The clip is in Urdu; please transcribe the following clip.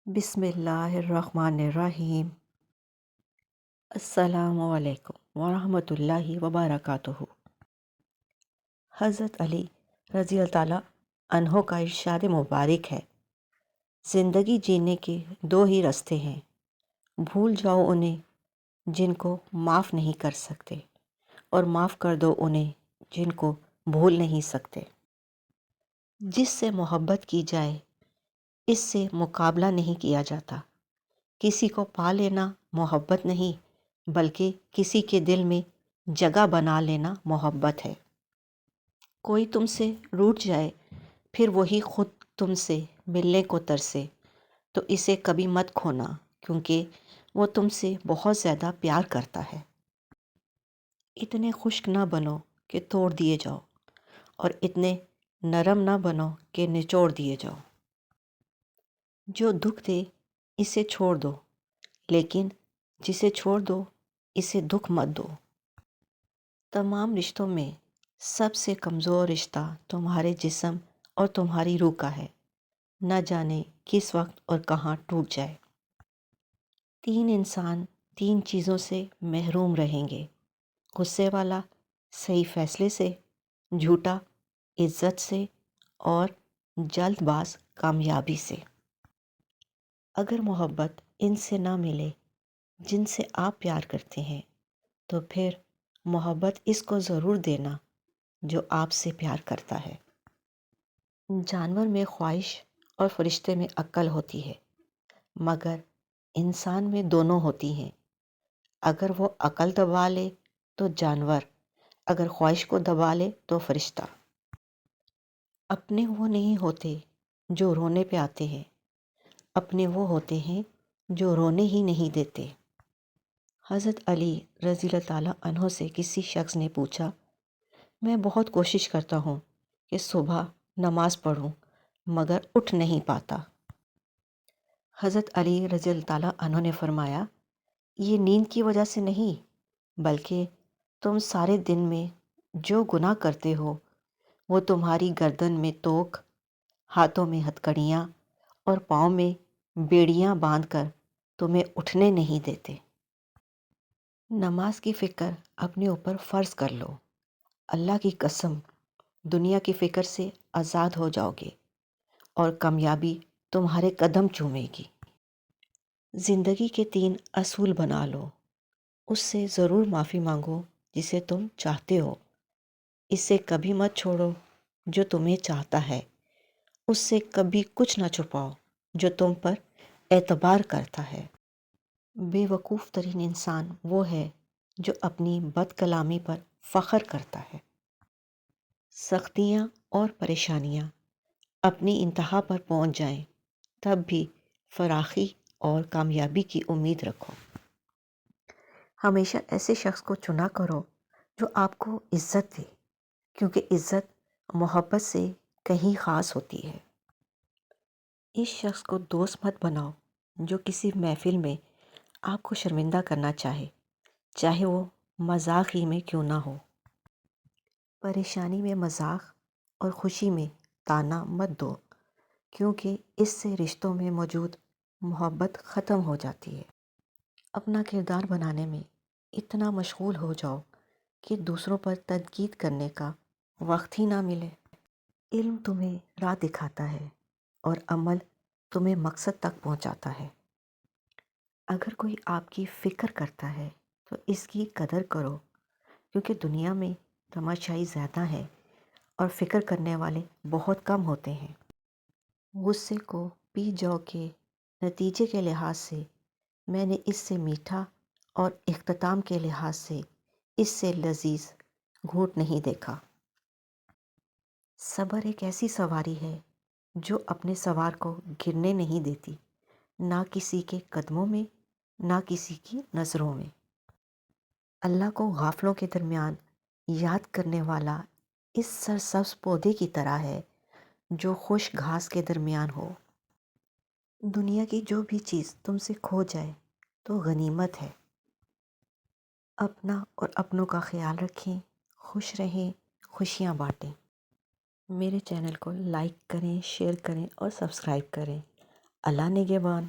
بسم اللہ الرحمن الرحیم۔ السلام علیکم ورحمۃ اللہ وبرکاتہ۔ حضرت علی رضی اللہ تعالیٰ عنہ کا ارشاد مبارک ہے، زندگی جینے کے دو ہی راستے ہیں، بھول جاؤ انہیں جن کو معاف نہیں کر سکتے، اور معاف کر دو انہیں جن کو بھول نہیں سکتے۔ جس سے محبت کی جائے اس سے مقابلہ نہیں کیا جاتا۔ کسی کو پا لینا محبت نہیں، بلکہ کسی کے دل میں جگہ بنا لینا محبت ہے۔ کوئی تم سے روٹھ جائے پھر وہی خود تم سے ملنے کو ترسے تو اسے کبھی مت کھونا، کیونکہ وہ تم سے بہت زیادہ پیار کرتا ہے۔ اتنے خشک نہ بنو کہ توڑ دیے جاؤ، اور اتنے نرم نہ بنو کہ نچوڑ دیے جاؤ۔ جو دکھ دے اسے چھوڑ دو، لیکن جسے چھوڑ دو اسے دکھ مت دو۔ تمام رشتوں میں سب سے کمزور رشتہ تمہارے جسم اور تمہاری روح کا ہے، نہ جانے کس وقت اور کہاں ٹوٹ جائے۔ تین انسان تین چیزوں سے محروم رہیں گے: غصے والا صحیح فیصلے سے، جھوٹا عزت سے، اور جلد باز کامیابی سے۔ اگر محبت ان سے نہ ملے جن سے آپ پیار کرتے ہیں تو پھر محبت اس کو ضرور دینا جو آپ سے پیار کرتا ہے۔ جانور میں خواہش اور فرشتے میں عقل ہوتی ہے، مگر انسان میں دونوں ہوتی ہیں۔ اگر وہ عقل دبا لے تو جانور، اگر خواہش کو دبا لے تو فرشتہ۔ اپنے وہ نہیں ہوتے جو رونے پہ آتے ہیں، اپنے وہ ہوتے ہیں جو رونے ہی نہیں دیتے۔ حضرت علی رضی اللہ تعالیٰ عنہ سے کسی شخص نے پوچھا، میں بہت کوشش کرتا ہوں کہ صبح نماز پڑھوں مگر اٹھ نہیں پاتا۔ حضرت علی رضی اللہ تعالیٰ عنہ نے فرمایا، یہ نیند کی وجہ سے نہیں، بلکہ تم سارے دن میں جو گناہ کرتے ہو وہ تمہاری گردن میں توق، ہاتھوں میں ہتھکڑیاں اور پاؤں میں بیڑیاں باندھ کر تمہیں اٹھنے نہیں دیتے۔ نماز کی فکر اپنے اوپر فرض کر لو، اللہ کی قسم دنیا کی فکر سے آزاد ہو جاؤ گے اور کامیابی تمہارے قدم چومے گی۔ زندگی کے تین اصول بنا لو، اس سے ضرور معافی مانگو جسے تم چاہتے ہو، اس سے کبھی مت چھوڑو جو تمہیں چاہتا ہے، اس سے کبھی کچھ نہ چھپاؤ جو تم پر اعتبار کرتا ہے۔ بے وقوف ترین انسان وہ ہے جو اپنی بد کلامی پر فخر کرتا ہے۔ سختیاں اور پریشانیاں اپنی انتہا پر پہنچ جائیں تب بھی فراخی اور کامیابی کی امید رکھو۔ ہمیشہ ایسے شخص کو چنا کرو جو آپ کو عزت دے، کیونکہ عزت محبت سے کہیں خاص ہوتی ہے۔ اس شخص کو دوست مت بناؤ جو کسی محفل میں آپ کو شرمندہ کرنا چاہے وہ مذاق ہی میں کیوں نہ ہو۔ پریشانی میں مذاق اور خوشی میں طعنہ مت دو، کیونکہ اس سے رشتوں میں موجود محبت ختم ہو جاتی ہے۔ اپنا کردار بنانے میں اتنا مشغول ہو جاؤ کہ دوسروں پر تنقید کرنے کا وقت ہی نہ ملے۔ علم تمہیں راہ دکھاتا ہے اور عمل تمہیں مقصد تک پہنچاتا ہے۔ اگر کوئی آپ کی فکر کرتا ہے تو اس کی قدر کرو، کیونکہ دنیا میں تماشائی زیادہ ہے اور فکر کرنے والے بہت کم ہوتے ہیں۔ غصے کو پی جاؤ کے نتیجے کے لحاظ سے میں نے اس سے میٹھا اور اختتام کے لحاظ سے اس سے لذیذ گھونٹ نہیں دیکھا۔ صبر ایک ایسی سواری ہے جو اپنے سوار کو گرنے نہیں دیتی، نہ کسی کے قدموں میں نہ کسی کی نظروں میں۔ اللہ کو غافلوں کے درمیان یاد کرنے والا اس سرسبز پودے کی طرح ہے جو خشک گھاس کے درمیان ہو۔ دنیا کی جو بھی چیز تم سے کھو جائے تو غنیمت ہے۔ اپنا اور اپنوں کا خیال رکھیں، خوش رہیں، خوشیاں بانٹیں۔ میرے چینل کو لائک کریں، شیئر کریں اور سبسکرائب کریں۔ اللہ نگہبان۔